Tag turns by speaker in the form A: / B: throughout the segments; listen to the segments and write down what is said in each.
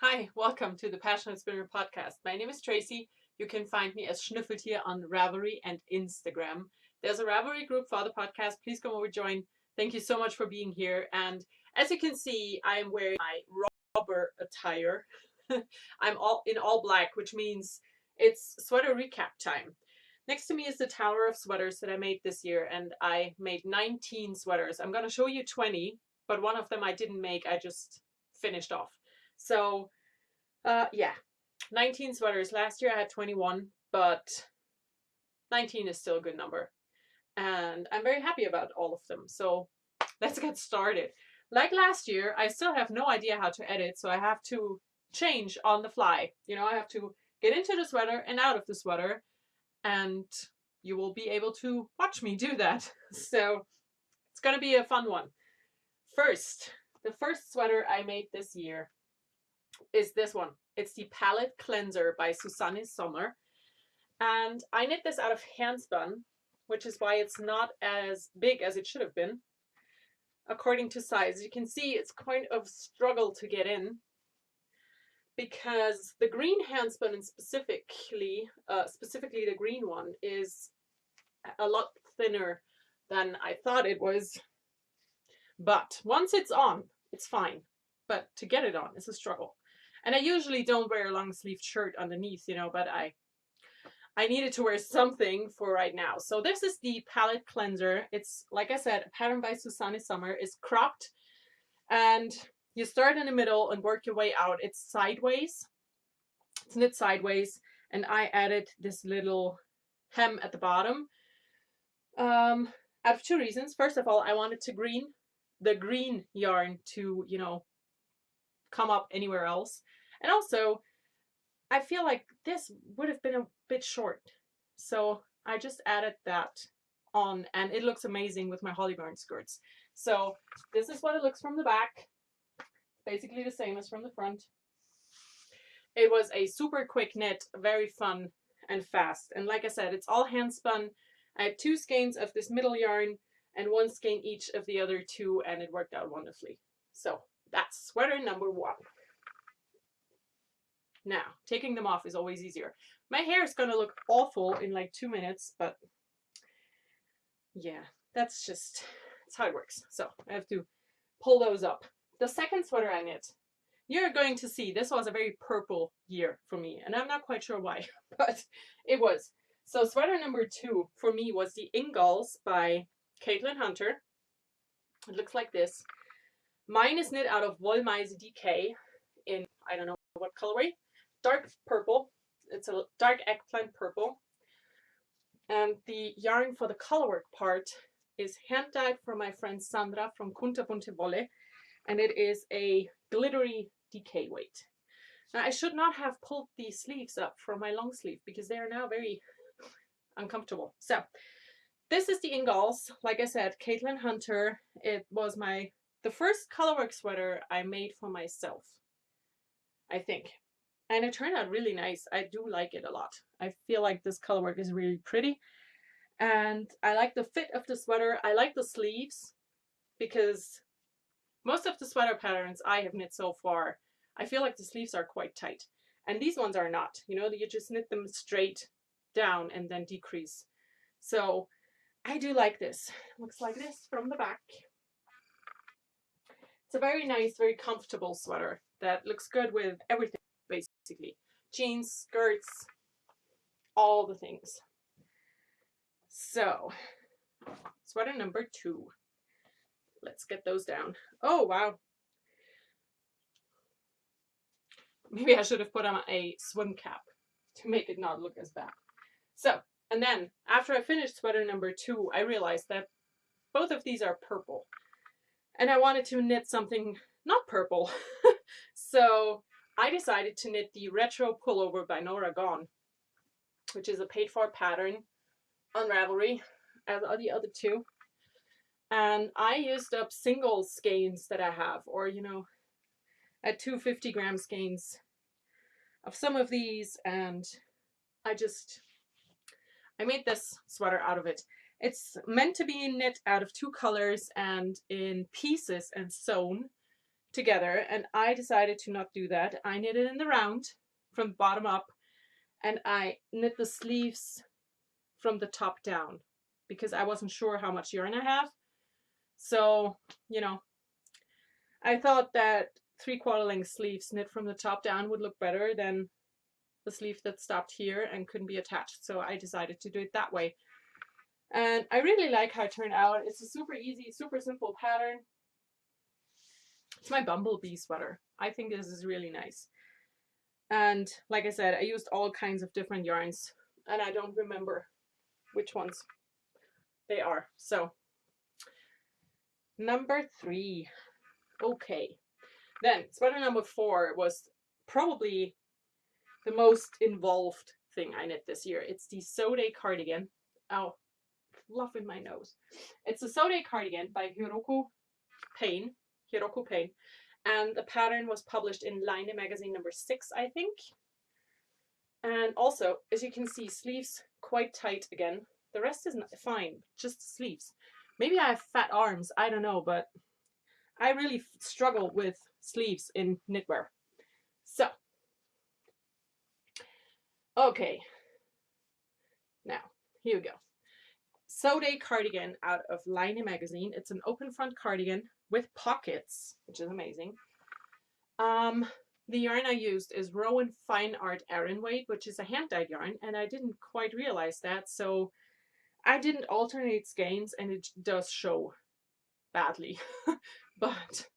A: Hi, welcome to the Passionate Spinner podcast. My name is Tracy. You can find me as Schnüffeltier on Ravelry and Instagram. There's a Ravelry group for the podcast. Please come over, join. Thank you so much for being here. And as you can see, I am wearing my rubber attire. I'm in all black, which means it's sweater recap time. Next to me is the tower of sweaters that I made this year, and I made 19 sweaters. I'm going to show you 20, but one of them I didn't make. I just finished off. So, yeah, 19 sweaters. Last year I had 21, but 19 is still a good number. And I'm very happy about all of them. So let's get started. Like last year, I still have no idea how to edit, so I have to change on the fly. I have to get into the sweater and out of the sweater, and you will be able to watch me do that. So it's going to be a fun one. The first sweater I made this year is this one. It's the Palette Cleanser by Susanne Sommer. And I knit this out of handspun, which is why it's not as big as it should have been, according to size. You can see it's kind of struggle to get in because the green handspun, and specifically the green one, is a lot thinner than I thought it was. But once it's on, it's fine. But to get it on is a struggle. And I usually don't wear a long sleeved shirt underneath, but I needed to wear something for right now. So this is the Palette Cleanser. It's, like I said, a pattern by Susanne Sommer. It's cropped, and you start in the middle and work your way out. It's sideways. It's knit sideways, and I added this little hem at the bottom out of two reasons. First of all, I wanted the green yarn to, come up anywhere else. And also, I feel like this would have been a bit short. So I just added that on, and it looks amazing with my holly burn skirts. So this is what it looks from the back. Basically the same as from the front. It was a super quick knit, very fun and fast. And like I said, it's all hand spun. I had 2 skeins of this middle yarn and 1 skein each of the other 2, and it worked out wonderfully. So that's sweater number 1. Now, taking them off is always easier. My hair is going to look awful in like 2 minutes, but yeah, that's how it works. So I have to pull those up. The second sweater I knit, you're going to see this was a very purple year for me, and I'm not quite sure why, but it was. So sweater number 2 for me was the Ingalls by Caitlin Hunter. It looks like this. Mine is knit out of Wollmeise DK in, I don't know what colorway, dark purple. It's a dark eggplant purple. And the yarn for the colorwork part is hand dyed from my friend Sandra from Kunterbunte Wolle, and it is a glittery DK weight. Now, I should not have pulled these sleeves up from my long sleeve because they are now very uncomfortable. So this is the Ingalls. Like I said, Caitlin Hunter. It was the first colorwork sweater I made for myself, I think. And it turned out really nice. I do like it a lot. I feel like this colorwork is really pretty. And I like the fit of the sweater. I like the sleeves because most of the sweater patterns I have knit so far, I feel like the sleeves are quite tight. And these ones are not. You just knit them straight down and then decrease. So I do like this. It looks like this from the back. It's a very nice, very comfortable sweater that looks good with everything, basically. Jeans, skirts, all the things. So, sweater number 2. Let's get those down. Oh, wow. Maybe I should have put on a swim cap to make it not look as bad. So, and then after I finished sweater number 2, I realized that both of these are purple. And I wanted to knit something not purple. So I decided to knit the Retro Pullover by Nora Gone, which is a paid for pattern on Ravelry, as are the other 2. And I used up single skeins that I have, or, at 2 50-gram skeins of some of these, and I made this sweater out of it. It's meant to be knit out of 2 colors and in pieces and sewn together, and I decided to not do that. I knit it in the round from the bottom up, and I knit the sleeves from the top down because I wasn't sure how much yarn I have. So, you know, I thought that 3/4 length sleeves knit from the top down would look better than the sleeve that stopped here and couldn't be attached. So I decided to do it that way. And I really like how it turned out. It's a super easy, super simple pattern. It's my bumblebee sweater. I think this is really nice. And like I said, I used all kinds of different yarns, and I don't remember which ones they are. So number 3. Okay. Then sweater number 4 was probably the most involved thing I knit this year. It's the So-Day cardigan. Oh, fluff in my nose. It's the So-Day cardigan by Hiroko Pain. And the pattern was published in Line magazine number 6, I think. And also, as you can see, sleeves quite tight again. The rest is fine, just the sleeves. Maybe I have fat arms, I don't know, but I really struggle with sleeves in knitwear. So, okay. Now, here we go. So-Day cardigan out of Line magazine. It's an open front cardigan with pockets, which is amazing. The yarn I used is Rowan Fine Art Aran Weight, which is a hand-dyed yarn, and I didn't quite realize that, so I didn't alternate skeins, and it does show badly, but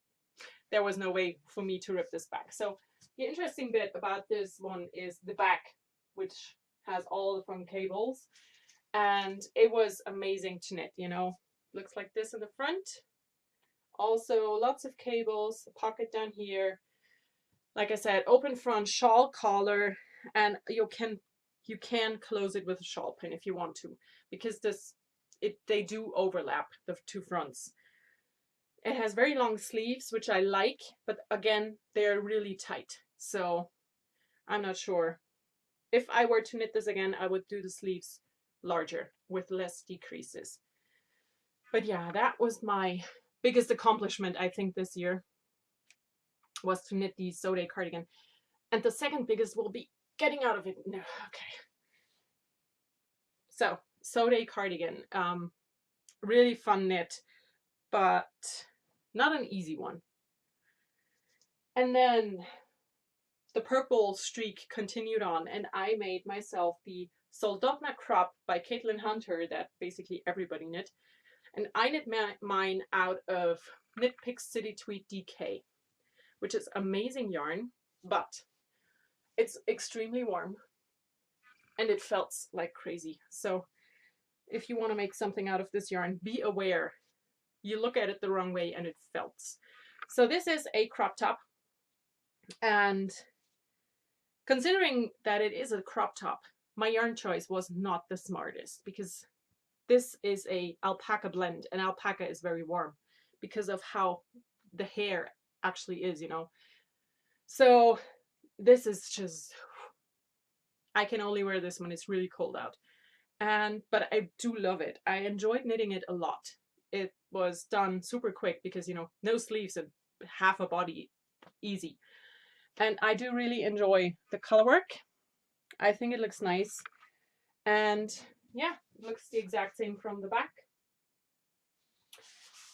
A: there was no way for me to rip this back. So the interesting bit about this one is the back, which has all the front cables, and it was amazing to knit, you know. Looks like this in the front. Also lots of cables, the pocket down here. Like I said, open front, shawl collar, and you can close it with a shawl pin if you want to, because they do overlap, the two fronts. It has very long sleeves, which I like, but again, they're really tight. So I'm not sure. If I were to knit this again, I would do the sleeves larger with less decreases. But yeah, that was my biggest accomplishment, I think, this year, was to knit the So-Day cardigan. And the second biggest will be getting out of it. No, okay. So, So-Day cardigan. Really fun knit, but not an easy one. And then the purple streak continued on, and I made myself the Soldotna crop by Caitlin Hunter that basically everybody knit. And I knit mine out of Knit Picks City Tweed DK, which is amazing yarn, but it's extremely warm and it felts like crazy. So if you want to make something out of this yarn, be aware. You look at it the wrong way and it felts. So this is a crop top, and considering that it is a crop top, my yarn choice was not the smartest, because this is a alpaca blend, and alpaca is very warm because of how the hair actually is, you know. So this is just, I can only wear this when it's really cold out. But I do love it. I enjoyed knitting it a lot. It was done super quick because, you know, no sleeves and half a body, easy. And I do really enjoy the color work. I think it looks nice. And yeah, it looks the exact same from the back.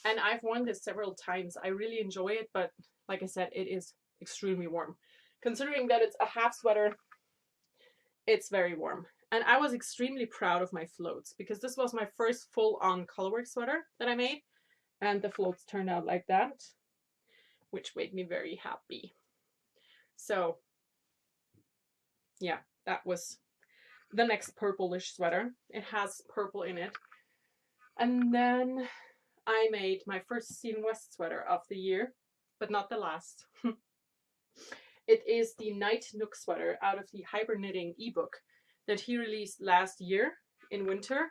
A: And I've worn this several times. I really enjoy it, but like I said, it is extremely warm. Considering that it's a half sweater, it's very warm. And I was extremely proud of my floats, because this was my first full-on colorwork sweater that I made, and the floats turned out like that, which made me very happy. So yeah, that was the next purplish sweater. It has purple in it. And then I made my first Sean West sweater of the year, but not the last. It is the Night Nook sweater out of the Hyper Knitting ebook that he released last year in winter.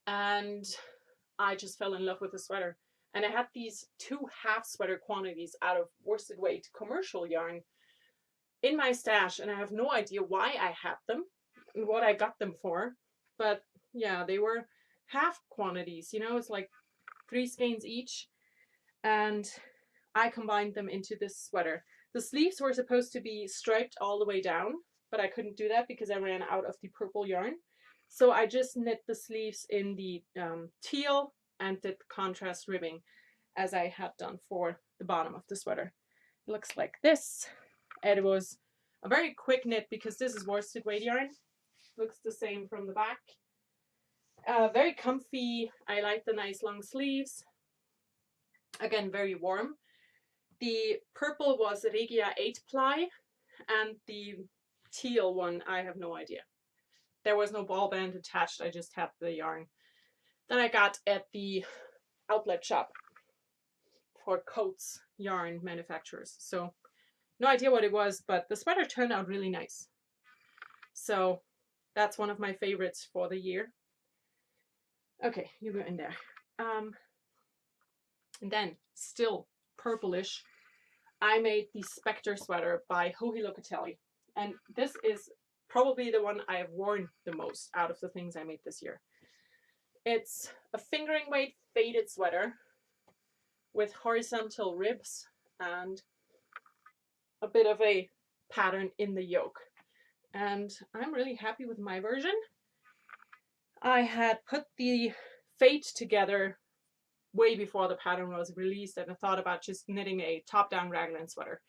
A: And I just fell in love with the sweater. And I had these 2 half sweater quantities out of worsted weight commercial yarn in my stash, and I have no idea why I had them and what I got them for. But yeah, they were half quantities, you know, it's like 3 skeins each. And I combined them into this sweater. The sleeves were supposed to be striped all the way down, but I couldn't do that because I ran out of the purple yarn. So I just knit the sleeves in the teal and did contrast ribbing as I had done for the bottom of the sweater. It looks like this. And it was a very quick knit because this is worsted weight yarn. Looks the same from the back. Very comfy. I like the nice long sleeves. Again, very warm. The purple was Regia 8 ply, and the teal one, I have no idea. There was no ball band attached. I just had the yarn that I got at the outlet shop for Coats yarn manufacturers. So no idea what it was, but the sweater turned out really nice. So that's one of my favorites for the year. Okay, you go in there. And then, still purplish, I made the Spectre sweater by Joji Locatelli. And this is probably the one I have worn the most out of the things I made this year. It's a fingering weight faded sweater with horizontal ribs and a bit of a pattern in the yoke. And I'm really happy with my version. I had put the fade together way before the pattern was released, and I thought about just knitting a top-down raglan sweater,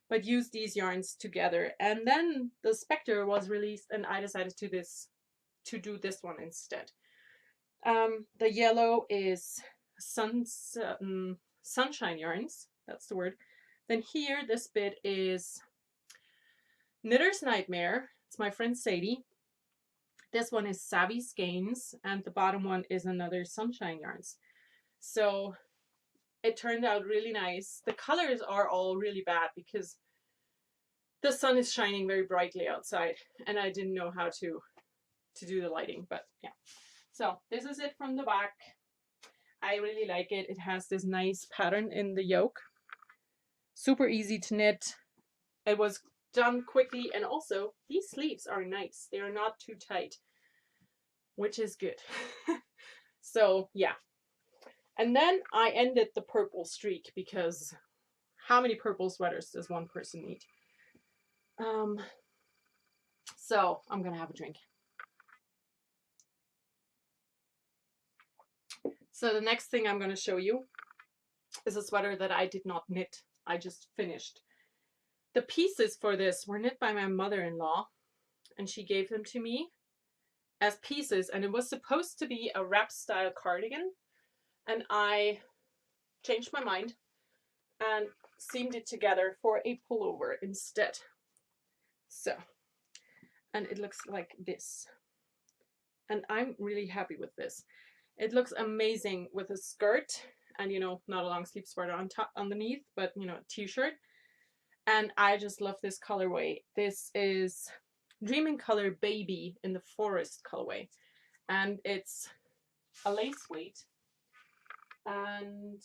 A: but used these yarns together. And then the Spectre was released, and I decided to do this one instead. The yellow is sunshine yarns, that's the word. Then here, this bit is Knitter's Nightmare. It's my friend Sadie. This one is Savvy Skeins, and the bottom one is another Sunshine yarns. So it turned out really nice. The colors are all really bad because the sun is shining very brightly outside, and I didn't know how to do the lighting, but yeah. So this is it from the back. I really like it. It has this nice pattern in the yoke. Super easy to knit. It was done quickly, and also these sleeves are nice. They are not too tight, which is good. So yeah. And then I ended the purple streak because how many purple sweaters does one person need? So I'm gonna have a drink. So the next thing I'm gonna show you is a sweater that I did not knit. I just finished. The pieces for this were knit by my mother-in-law, and she gave them to me as pieces, and it was supposed to be a wrap style cardigan, and I changed my mind and seamed it together for a pullover instead. So, and it looks like this, and I'm really happy with this. It looks amazing with a skirt and, you know, not a long sleeve sweater on top underneath, but, you know, a t-shirt. And I just love this colorway. This is Dreaming Color Baby in the Forest colorway, and it's a lace weight. And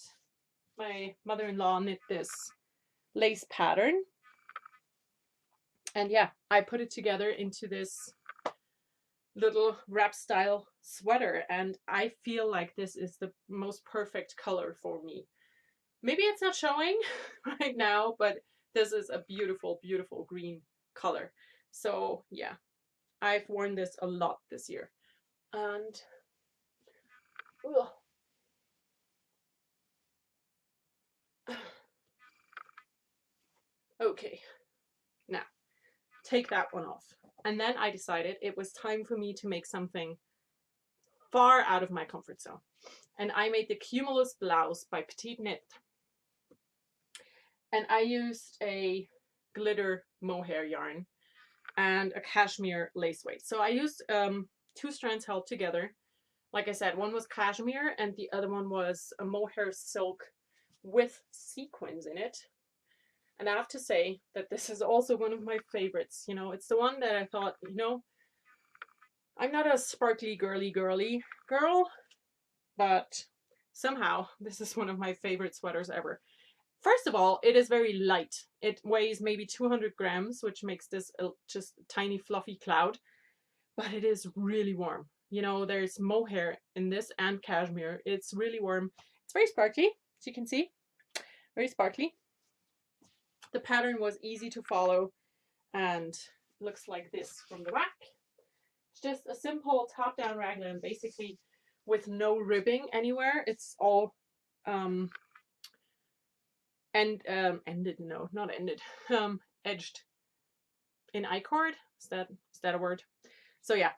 A: my mother-in-law knit this lace pattern, and yeah, I put it together into this little wrap style sweater, and I feel like this is the most perfect color for me. Maybe it's not showing right now, but this is a beautiful, beautiful green color. So yeah, I've worn this a lot this year. And ugh. Okay, now take that one off. And then I decided it was time for me to make something far out of my comfort zone. And I made the Cumulus blouse by PassioKnit. And I used a glitter mohair yarn and a cashmere lace weight. So I used 2 strands held together. Like I said, one was cashmere and the other one was a mohair silk with sequins in it. And I have to say that this is also one of my favorites. You know, it's the one that I thought, you know, I'm not a sparkly girly girl, but somehow this is one of my favorite sweaters ever. First of all, it is very light. It weighs maybe 200 grams, which makes this just a tiny fluffy cloud, but it is really warm. You know, there's mohair in this and cashmere. It's really warm. It's very sparkly, as you can see, very sparkly. The pattern was easy to follow and looks like this from the back. It's just a simple top-down raglan, basically with no ribbing anywhere. It's all ended, no, not ended, edged in I-cord. Is that a word? So yeah,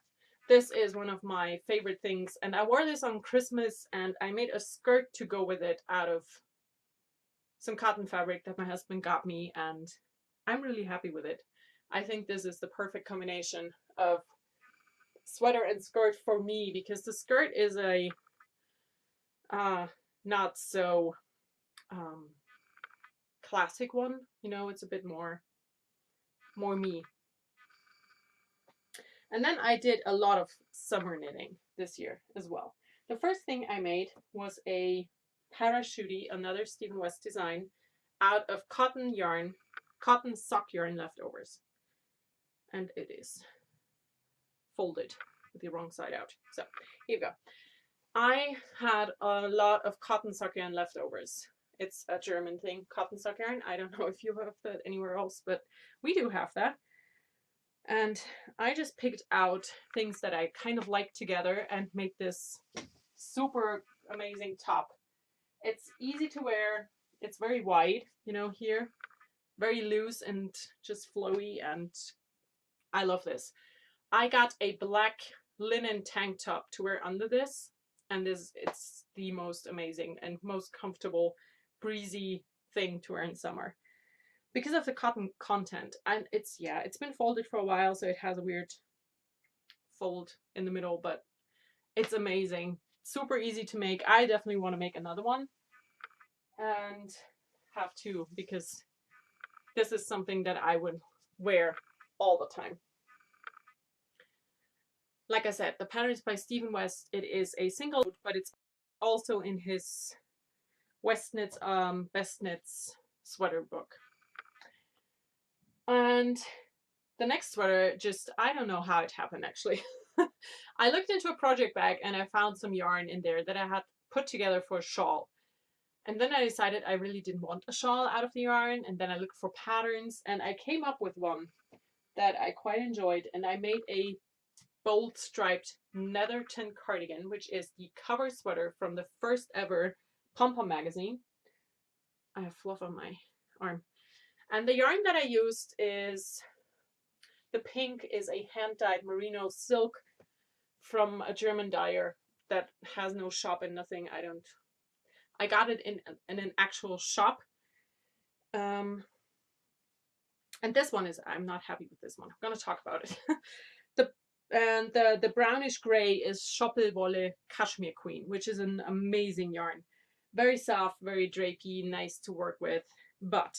A: this is one of my favorite things, and I wore this on Christmas, and I made a skirt to go with it out of some cotton fabric that my husband got me, and I'm really happy with it. I think this is the perfect combination of sweater and skirt for me, because the skirt is a not so classic one, you know, it's a bit more me. And then I did a lot of summer knitting this year as well. The first thing I made was a parachute, another Stephen West design, out of cotton yarn, cotton sock yarn leftovers. And it is folded with the wrong side out. So here you go. I had a lot of cotton sock yarn leftovers. It's a German thing, cotton sock yarn. I don't know if you have that anywhere else, but we do have that. And I just picked out things that I kind of like together and made this super amazing top. It's easy to wear. It's very wide, you know, here. Very loose and just flowy, and I love this. I got a black linen tank top to wear under this, and it's the most amazing and most comfortable, breezy thing to wear in summer. Because of the cotton content, and it's been folded for a while, so it has a weird fold in the middle, but it's amazing. Super easy to make. I definitely want to make another one and have two, because this is something that I would wear all the time. Like I said, the pattern is by Stephen West. It is a single, but it's also in his West Knits, Best Knits sweater book. And the next sweater, just, I don't know how it happened actually. I looked into a project bag and I found some yarn in there that I had put together for a shawl. And then I decided I really didn't want a shawl out of the yarn, and then I looked for patterns and I came up with one that I quite enjoyed, and I made a bold striped Netherton cardigan, which is the cover sweater from the first ever Pom-Pom magazine. I have fluff on my arm. And the yarn that I used is, the pink is a hand-dyed merino silk from a German dyer that has no shop and nothing. I got it in an actual shop. And this one is, I'm not happy with this one. I'm going to talk about it. the brownish gray is Schoppelwolle Cashmere Queen, which is an amazing yarn. Very soft, very drapey, nice to work with. But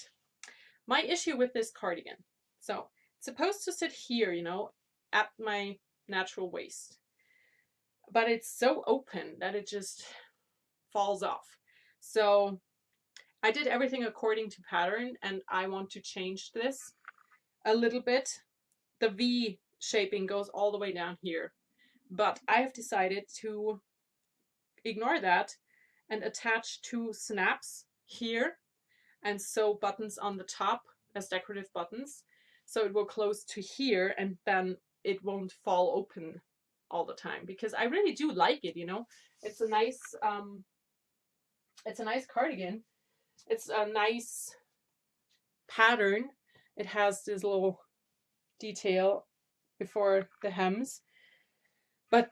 A: my issue with this cardigan, so it's supposed to sit here, you know, at my natural waist, but it's so open that it just falls off. So I did everything according to pattern, and I want to change this a little bit. The V shaping goes all the way down here, but I have decided to ignore that and attach two snaps here and sew buttons on the top as decorative buttons, so it will close to here and then it won't fall open all the time, because I really do like it, you know. It's a nice cardigan. It's a nice pattern. It has this little detail before the hems, but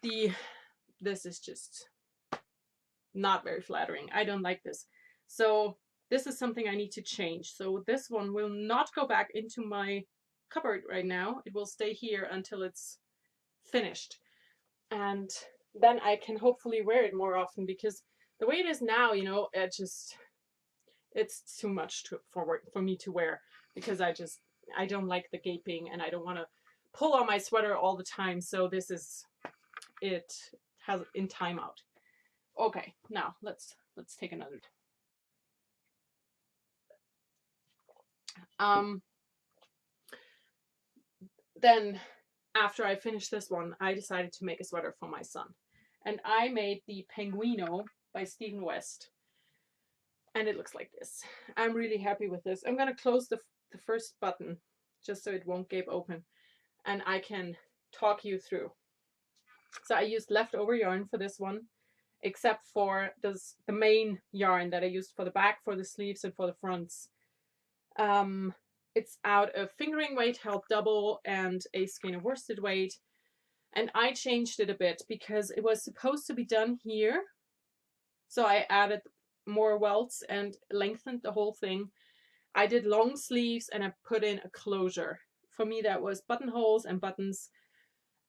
A: this is just not very flattering. I don't like this. So this is something I need to change. So this one will not go back into my cupboard right now. It will stay here until it's finished. And then I can hopefully wear it more often, because the way it is now, you know, it's too much for me to wear, because I don't like the gaping and I don't want to pull on my sweater all the time. So this is, it has in timeout. Okay, now let's take another. Then after I finished this one, I decided to make a sweater for my son, and I made the Penguino by Stephen West. And it looks like this. I'm really happy with this. I'm gonna close the first button just so it won't gape open, and I can talk you through. So I used leftover yarn for this one, except for this, the main yarn that I used for the back, for the sleeves, and for the fronts. It's out of fingering weight held double and a skein of worsted weight. And I changed it a bit because it was supposed to be done here. So I added more welts and lengthened the whole thing. I did long sleeves and I put in a closure. For me, that was buttonholes and buttons,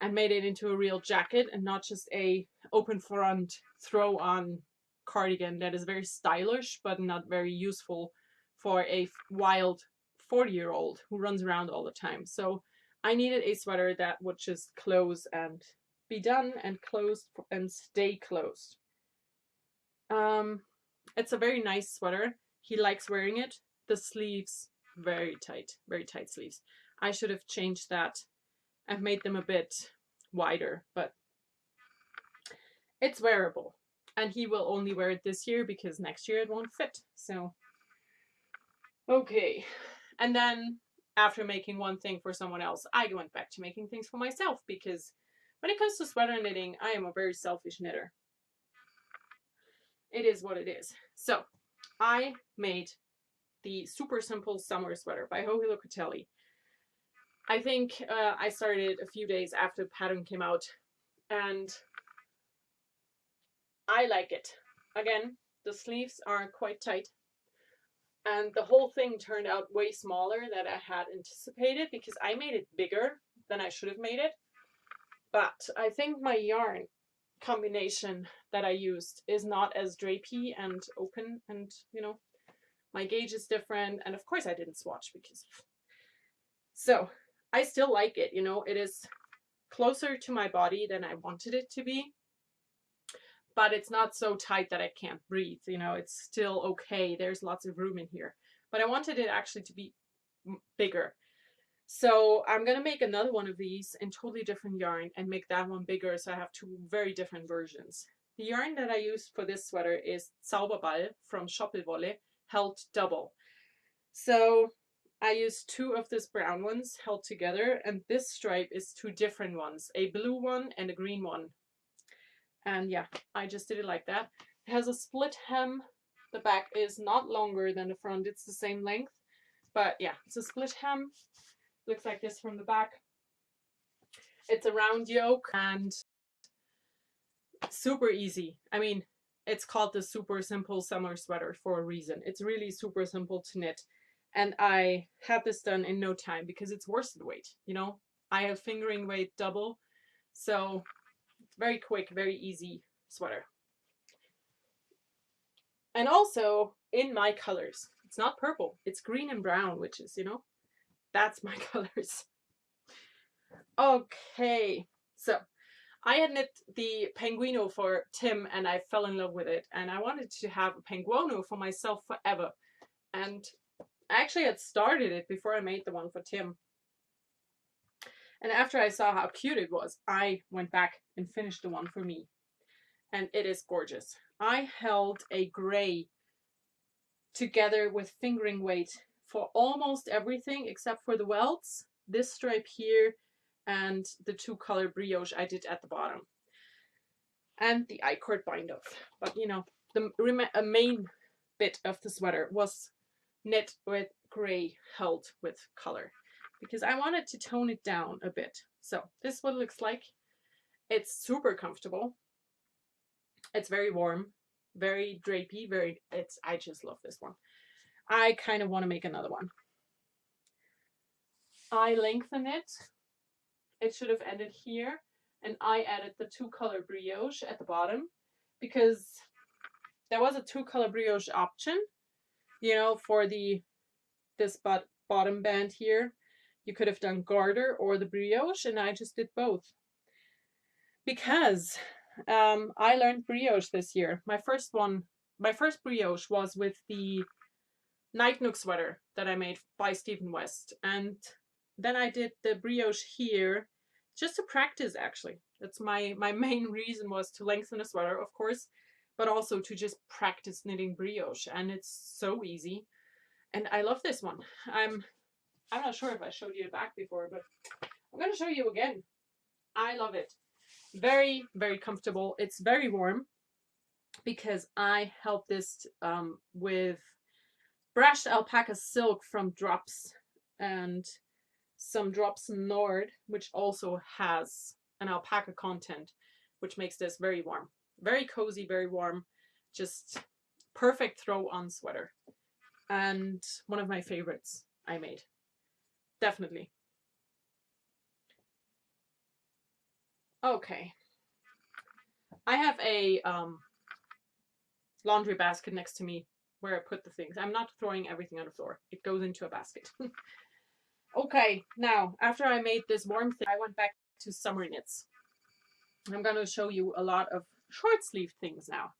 A: and made it into a real jacket and not just a open front throw on cardigan that is very stylish but not very useful for a wild 40-year-old who runs around all the time. So I needed a sweater that would just close and be done and closed and stay closed. It's a very nice sweater. He likes wearing it. The sleeves, very tight sleeves. I should have changed that. I've made them a bit wider, but it's wearable. And he will only wear it this year because next year it won't fit. So, okay. And then after making one thing for someone else, I went back to making things for myself, because when it comes to sweater knitting, I am a very selfish knitter. It is what it is. So I made the super simple summer sweater by Joji Locatelli. I think I started a few days after the pattern came out, and I like it. Again, the sleeves are quite tight, and the whole thing turned out way smaller than I had anticipated because I made it bigger than I should have made it. But I think my yarn combination that I used is not as drapey and open, and you know, my gauge is different, and of course I didn't swatch because so I still like it, you know, it is closer to my body than I wanted it to be, but it's not so tight that I can't breathe, you know, it's still okay. There's lots of room in here, but I wanted it actually to be bigger. So I'm going to make another one of these in totally different yarn and make that one bigger, so I have two very different versions. The yarn that I used for this sweater is Zauberball from Schoppelwolle, held double. So I used two of these brown ones held together, and this stripe is two different ones, a blue one and a green one. And yeah, I just did it like that. It has a split hem. The back is not longer than the front, it's the same length, but yeah, it's a split hem. Looks like this from the back. It's a round yoke and super easy. I mean, it's called the super simple summer sweater for a reason. It's really super simple to knit. And I had this done in no time because it's worsted weight, you know? I have fingering weight double. So it's very quick, very easy sweater. And also in my colors. It's not purple, it's green and brown, which is, you know, that's my colors. Okay, so I had knit the Penguino for Tim and I fell in love with it, and I wanted to have a Penguino for myself forever. And I actually had started it before I made the one for Tim. And after I saw how cute it was, I went back and finished the one for me. And it is gorgeous. I held a gray together with fingering weight for almost everything except for the welts, this stripe here, and the two color brioche I did at the bottom. And the I-cord bind off. But you know, the main bit of the sweater was knit with gray held with color, because I wanted to tone it down a bit. So this is what it looks like. It's super comfortable. It's very warm, very drapey, I just love this one. I kind of want to make another one. I lengthen it. It should have ended here, and I added the two color brioche at the bottom because there was a two color brioche option, you know, for this bottom band here. You could have done garter or the brioche, and I just did both because I learned brioche this year. My first brioche was with the Night Nook sweater that I made by Stephen West, and then I did the brioche here just to practice. Actually, that's my main reason, was to lengthen a sweater, of course, but also to just practice knitting brioche, and it's so easy. And I love this one. I'm not sure if I showed you it back before, but I'm going to show you again. I love it. Very, very comfortable. It's very warm because I helped this with brushed alpaca silk from Drops and some Drops Nord, which also has an alpaca content, which makes this very warm. Very cozy, very warm. Just perfect throw on sweater. And one of my favorites I made. Definitely. Okay. I have a laundry basket next to me where I put the things. I'm not throwing everything on the floor. It goes into a basket. Okay, now, after I made this warm thing, I went back to summer knits. I'm going to show you a lot of short sleeve things now.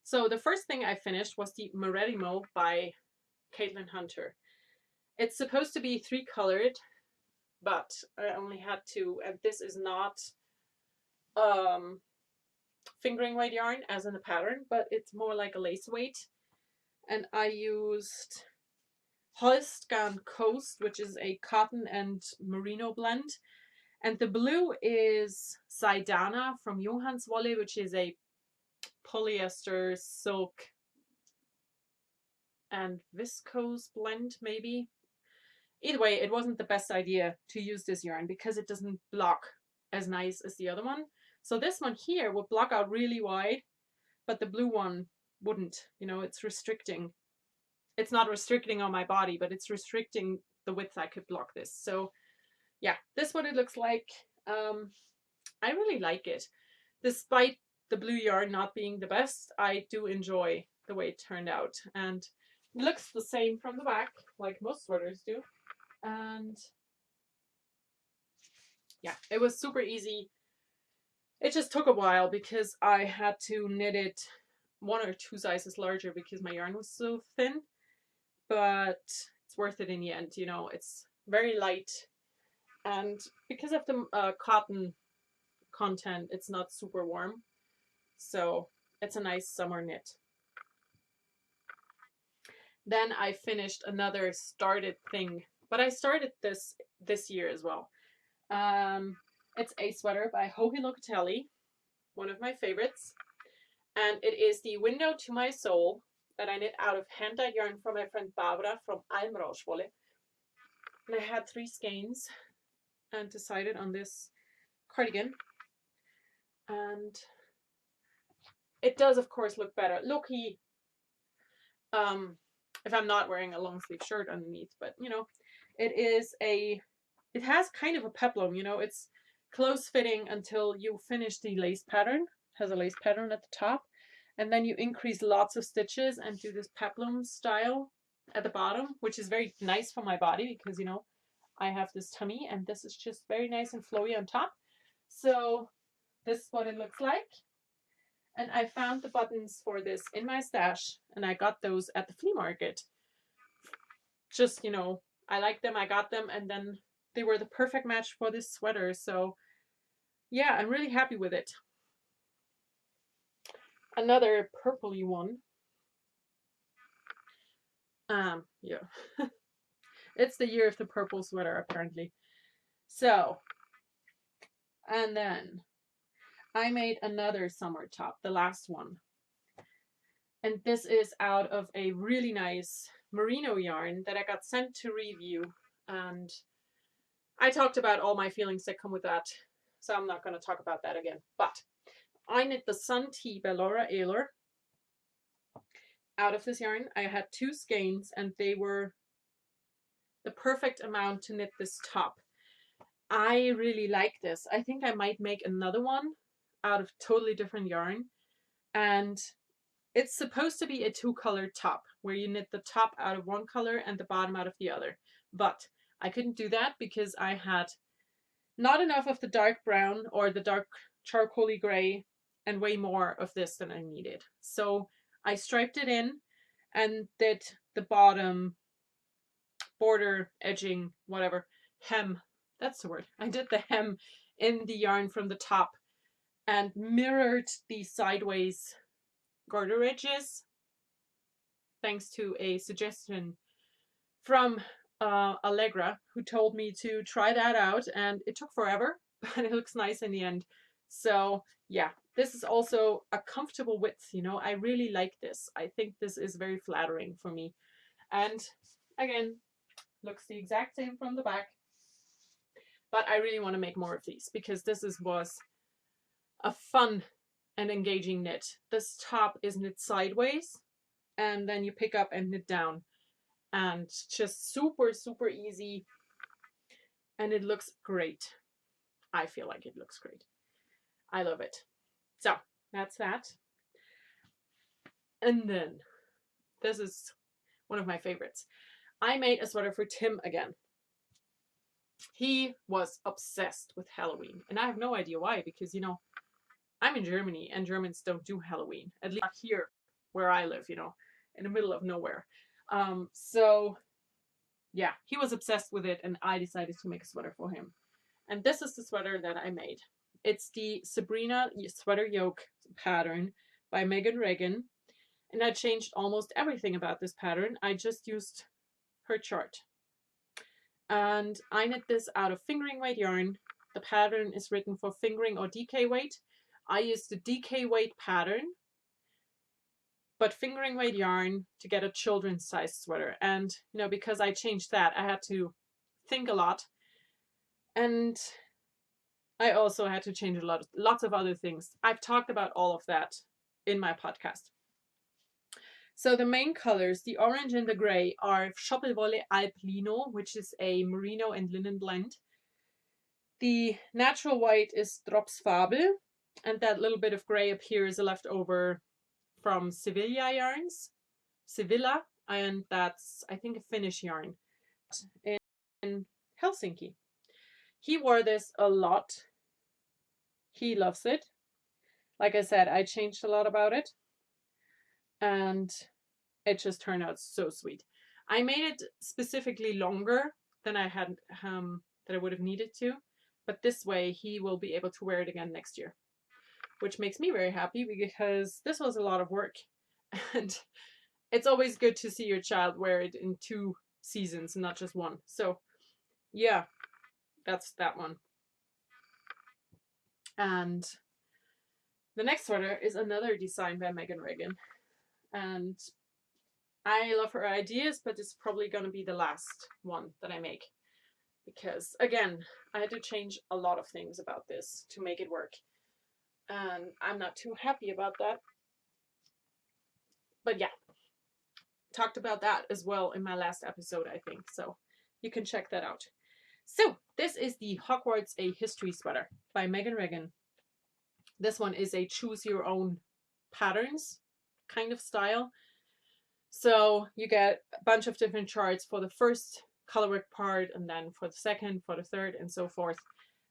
A: So the first thing I finished was the Moretimo by Caitlin Hunter. It's supposed to be 3-colored, but I only had 2, and this is not fingering weight yarn as in the pattern, but it's more like a lace weight. And I used Holstgarn Coast, which is a cotton and merino blend. And the blue is Saidana from Johannswolle, which is a polyester, silk, and viscose blend, maybe. Either way, it wasn't the best idea to use this yarn because it doesn't block as nice as the other one. So this one here would block out really wide, but the blue one wouldn't. You know, it's restricting. It's not restricting on my body, but it's restricting the width I could block this. So yeah, this is what it looks like. I really like it. Despite the blue yarn not being the best, I do enjoy the way it turned out. And it looks the same from the back, like most sweaters do. And yeah, it was super easy. It just took a while because I had to knit it 1 or 2 sizes larger because my yarn was so thin. But it's worth it in the end, you know. It's very light. And because of the cotton content, it's not super warm. So it's a nice summer knit. Then I finished another started thing, but I started this year as well. It's a sweater by Joji Locatelli, one of my favorites. And it is the Window to My Soul that I knit out of hand-dyed yarn from my friend Barbara from Almrauschwolle. And I had 3 skeins and decided on this cardigan. And it does, of course, look better. Look-y, if I'm not wearing a long sleeve shirt underneath, but you know, it has kind of a peplum, you know, it's close fitting until you finish the lace pattern. It has a lace pattern at the top, and then you increase lots of stitches and do this peplum style at the bottom, which is very nice for my body because, you know, I have this tummy and this is just very nice and flowy on top. So this is what it looks like. And I found the buttons for this in my stash, and I got those at the flea market. Just, you know, I liked them, I got them, and then they were the perfect match for this sweater. So yeah, I'm really happy with it. Another purpley one. Yeah. It's the year of the purple sweater, apparently. So, and then I made another summer top, the last one. And this is out of a really nice merino yarn that I got sent to review. And I talked about all my feelings that come with that, so I'm not going to talk about that again. But I knit the Sun Tea by Laura Ayler out of this yarn. I had 2 skeins, and they were the perfect amount to knit this top. I really like this. I think I might make another one out of totally different yarn. And it's supposed to be a 2-color top where you knit the top out of one color and the bottom out of the other. But I couldn't do that because I had not enough of the dark brown or the dark charcoaly gray and way more of this than I needed. So I striped it in and did the bottom border, edging, whatever, hem. That's the word. I did the hem in the yarn from the top and mirrored the sideways garter ridges, thanks to a suggestion from Allegra, who told me to try that out, and it took forever, but it looks nice in the end. So yeah, this is also a comfortable width, you know. I really like this. I think this is very flattering for me. And again, looks the exact same from the back. But I really want to make more of these because this was a fun and engaging knit. This top is knit sideways, and then you pick up and knit down. And just super, super easy. And it looks great. I feel like it looks great. I love it. So that's that. And then this is one of my favorites. I made a sweater for Tim again. He was obsessed with Halloween, and I have no idea why, because, you know, I'm in Germany and Germans don't do Halloween, at least not here where I live, you know, in the middle of nowhere. So yeah, he was obsessed with it, and I decided to make a sweater for him. And this is the sweater that I made. It's the Sabrina sweater yoke pattern by Megan Regan, and I changed almost everything about this pattern. I just used her chart. And I knit this out of fingering weight yarn. The pattern is written for fingering or DK weight. I used the DK weight pattern, but fingering weight yarn to get a children's size sweater. And, you know, because I changed that, I had to think a lot. And I also had to change lots of other things. I've talked about all of that in my podcast. So the main colors, the orange and the gray, are Schoppelwolle Alp Lino, which is a merino and linen blend. The natural white is Drops Fabel, and that little bit of gray up here is a leftover from Sevilla yarns. Sevilla, and that's, I think, a Finnish yarn in Helsinki. He wore this a lot. He loves it. Like I said, I changed a lot about it, and it just turned out so sweet. I made it specifically longer than I had that I would have needed to, but this way he will be able to wear it again next year, which makes me very happy because this was a lot of work, and it's always good to see your child wear it in 2 seasons, not just one. So yeah, that's that one. And the next sweater is another design by Megan Regan, and I love her ideas, but it's probably going to be the last one that I make, because again, I had to change a lot of things about this to make it work, and I'm not too happy about that. But yeah, talked about that as well in my last episode, I think, so you can check that out. So this is the Hogwarts A History sweater by Megan Regan. This one is a choose your own patterns kind of style. So you get a bunch of different charts for the first colorwork part, and then for the second, for the third, and so forth.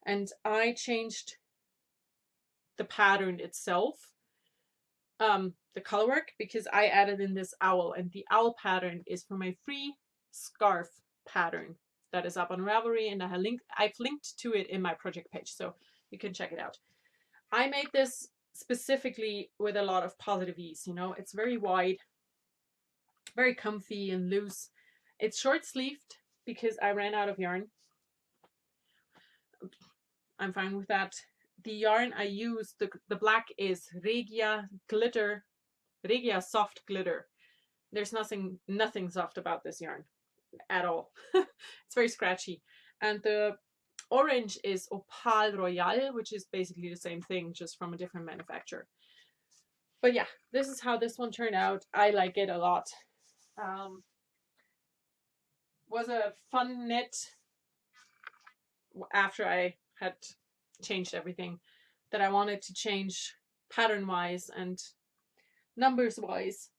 A: And I changed the pattern itself, the colorwork, because I added in this owl, and the owl pattern is for my free scarf pattern that is up on Ravelry, and I've linked to it in my project page, so you can check it out. I made this specifically with a lot of positive ease, you know. It's very wide, very comfy and loose. It's short sleeved because I ran out of yarn. I'm fine with that. The yarn I used, the black is Regia Glitter, Regia Soft Glitter. There's nothing soft about this yarn at all. It's very scratchy. And the orange is Opal Royal, which is basically the same thing, just from a different manufacturer. But yeah, this is how this one turned out. I like it a lot. Was a fun knit after I had changed everything that I wanted to change pattern-wise and numbers-wise,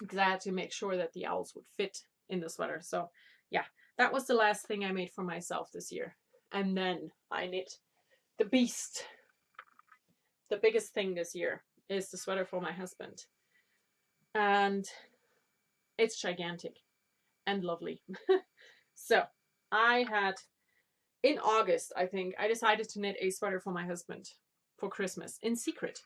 A: because I had to make sure that the owls would fit in the sweater. So yeah, that was the last thing I made for myself this year. And then I knit the beast. The biggest thing this year is the sweater for my husband. And it's gigantic and lovely. So I had, in August, I think, I decided to knit a sweater for my husband for Christmas in secret,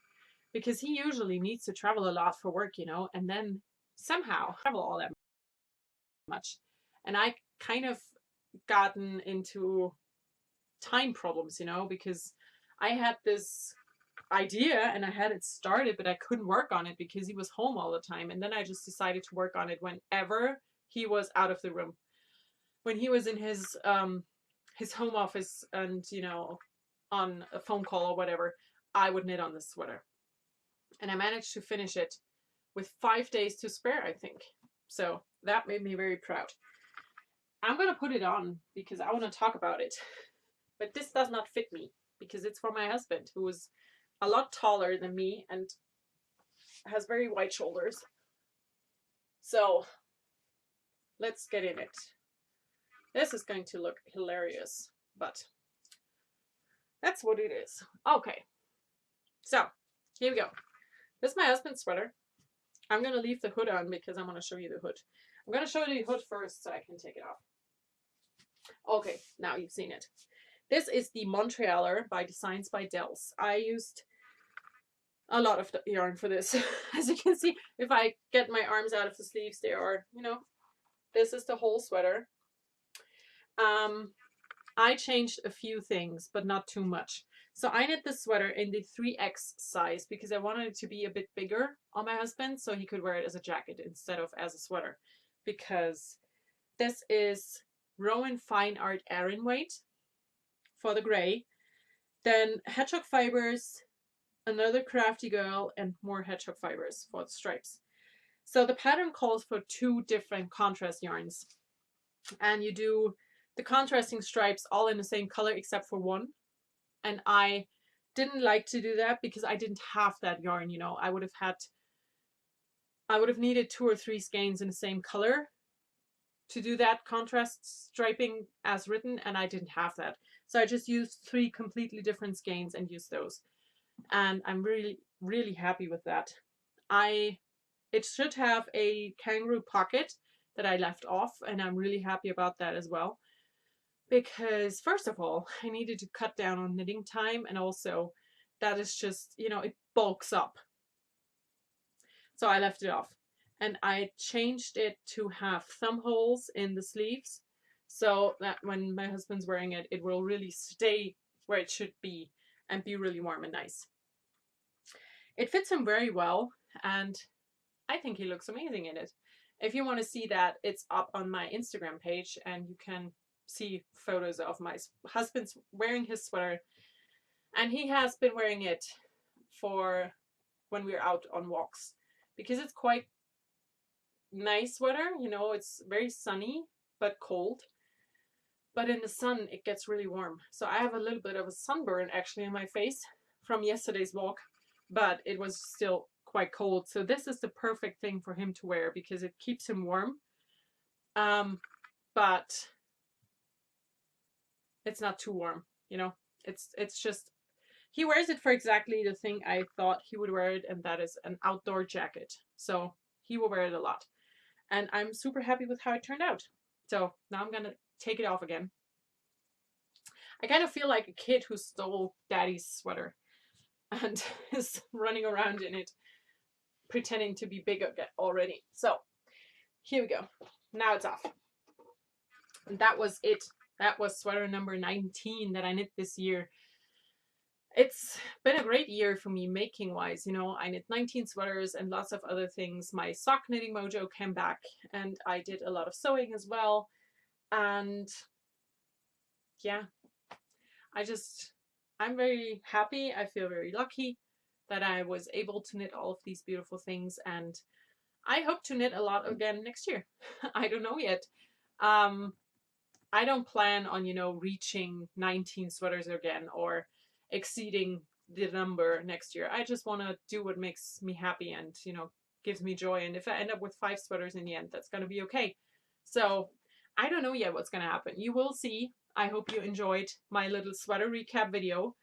A: because he usually needs to travel a lot for work, you know, and then somehow travel all that much. And I kind of gotten into time problems, you know, because I had this idea and I had it started, but I couldn't work on it because he was home all the time. And then I just decided to work on it whenever he was out of the room. When he was in his home office and, you know, on a phone call or whatever, I would knit on this sweater. And I managed to finish it with 5 days to spare, I think. So that made me very proud. I'm going to put it on because I want to talk about it. But this does not fit me because it's for my husband, who is a lot taller than me and has very wide shoulders. So let's get in it. This is going to look hilarious, but that's what it is. Okay, so here we go. This is my husband's sweater. I'm going to leave the hood on because I want to show you the hood. I'm going to show you the hood first so I can take it off. Okay, now you've seen it. This is the Montrealer by Designs by Dells. I used a lot of yarn for this. As you can see, if I get my arms out of the sleeves, they are, you know, this is the whole sweater. I changed a few things, but not too much. So I knit the sweater in the 3X size because I wanted it to be a bit bigger on my husband so he could wear it as a jacket instead of as a sweater. Because this is Rowan Fine Art Aran weight for the gray, then hedgehog fibers, another crafty girl, and more hedgehog fibers for the stripes. So the pattern calls for 2 different contrast yarns, and you do the contrasting stripes all in the same color except for one. And I didn't like to do that because I didn't have that yarn, you know. I would have needed 2 or 3 skeins in the same color to do that contrast striping as written, and I didn't have that. So I just used 3 completely different skeins and used those. And I'm really, really happy with that. It should have a kangaroo pocket that I left off, and I'm really happy about that as well. Because first of all, I needed to cut down on knitting time, and also that is just, you know, it bulks up. So I left it off. And I changed it to have thumb holes in the sleeves so that when my husband's wearing it, it will really stay where it should be and be really warm and nice. It fits him very well, and I think he looks amazing in it. If you want to see that, it's up on my Instagram page, and you can see photos of my husband's wearing his sweater, and he has been wearing it for when we're out on walks because it's quite nice sweater, you know. It's very sunny but cold, but in the sun it gets really warm. So I have a little bit of a sunburn actually in my face from yesterday's walk, but it was still quite cold. So this is the perfect thing for him to wear because it keeps him warm, but it's not too warm, you know. It's just, he wears it for exactly the thing I thought he would wear it, and that is an outdoor jacket. So he will wear it a lot. And I'm super happy with how it turned out. So now I'm gonna take it off again. I kind of feel like a kid who stole daddy's sweater and is running around in it, pretending to be big already. So here we go. Now it's off. And that was it. That was sweater number 19 that I knit this year. It's been a great year for me making wise, you know. I knit 19 sweaters and lots of other things. My sock knitting mojo came back, and I did a lot of sewing as well. And yeah, I'm very happy. I feel very lucky that I was able to knit all of these beautiful things, and I hope to knit a lot again next year. I don't know yet. I don't plan on, you know, reaching 19 sweaters again or exceeding the number next year. I just want to do what makes me happy and, you know, gives me joy. And if I end up with 5 sweaters in the end, that's going to be okay. So I don't know yet what's going to happen. You will see. I hope you enjoyed my little sweater recap video,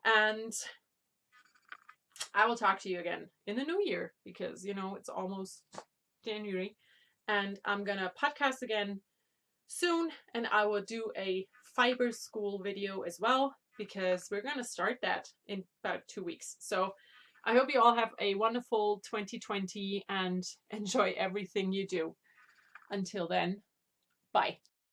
A: and I will talk to you again in the new year because, you know, it's almost January, and I'm going to podcast again soon, and I will do a fiber school video as well because we're going to start that in about 2 weeks. So I hope you all have a wonderful 2020 and enjoy everything you do. Until then, bye.